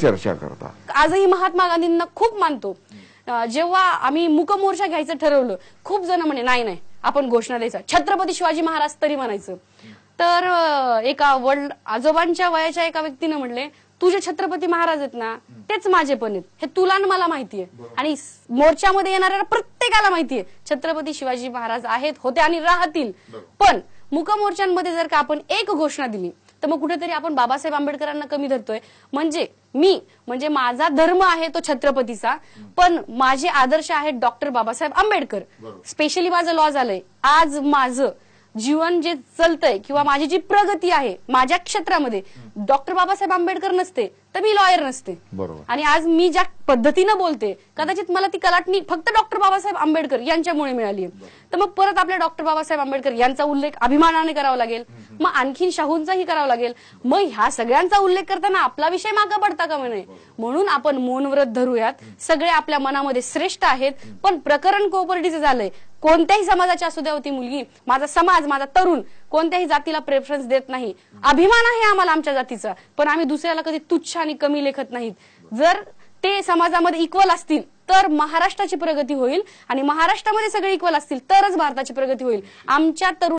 चर्चा करता। आजही महात्मा गांधींना खूप मानतो। जेव्हा आम्ही मूक मोर्चा घ्यायचं ठरवलं, खूप जण म्हणे नाही नाही आपण घोषणा द्यायचा, छत्रपती शिवाजी महाराज तरी म्हणायचं। तर एका आजोबांच्या वयाच्या एका व्यक्तीने म्हणले, तुझे छत्रपती महाराज आहेत ना तेच माझे पण आहेत, हे तुला आणि मला माहितीये आणि मोर्चामध्ये येणाऱ्या प्रत्येकाला माहितीये छत्रपती शिवाजी महाराज आहेत, होते आणि राहतील। पण मूक मोर्चांमध्ये जर का आपण एक घोषणा दिली तर मग कुठेतरी आपण बाबासाहेब आंबेडकरांना कमी धरतोय। म्हणजे माझा धर्म आहे तो छत्रपतीचा, पण माझे आदर्श आहेत डॉक्टर बाबासाहेब आंबेडकर। स्पेशली माझं लॉ झालंय, आज माझं जीवन जे चालतंय किंवा माझी जी प्रगती आहे माझ्या क्षेत्रामध्ये डॉक्टर बाबासाहेब आंबेडकर नसते तर मी लॉयर नसते। आणि आज मी ज्या पद्धतीने बोलते कदाचित मला ती कलाटणी फक्त डॉक्टर बाबासाहेब आंबेडकर यांच्यामुळे मिळाली आहे। तर मग परत आपल्या डॉक्टर बाबासाहेब आंबेडकर यांचा उल्लेख अभिमानाने करावा लागेल, मग आणखीन शाहूंचाही करावा लागेल। मग ह्या सगळ्यांचा उल्लेख करताना आपला विषय मागे पडता का म्हणे, म्हणून आपण मौनव्रत धरूयात। सगळे आपल्या मनामध्ये श्रेष्ठ आहेत, पण प्रकरण कोऑपरेटिव्हचं झालंय। कोणत्याही समाजाची असू द्या होती मुलगी, माझा समाज माझा तरुण कोणत्याही जातीला प्रेफरन्स देत नाही। अभिमान आहे आम्हाला आमच्या जातीचा, पण आम्ही दुसऱ्याला कधी तुच्छ आणि कमी लेखत नाहीत। जर ते समाजामध्ये इक्वल असतील तर महाराष्ट्राची प्रगती होईल, आणि महाराष्ट्रामध्ये सगळे इक्वल असतील तरच भारताची प्रगती होईल। आमच्या तरुण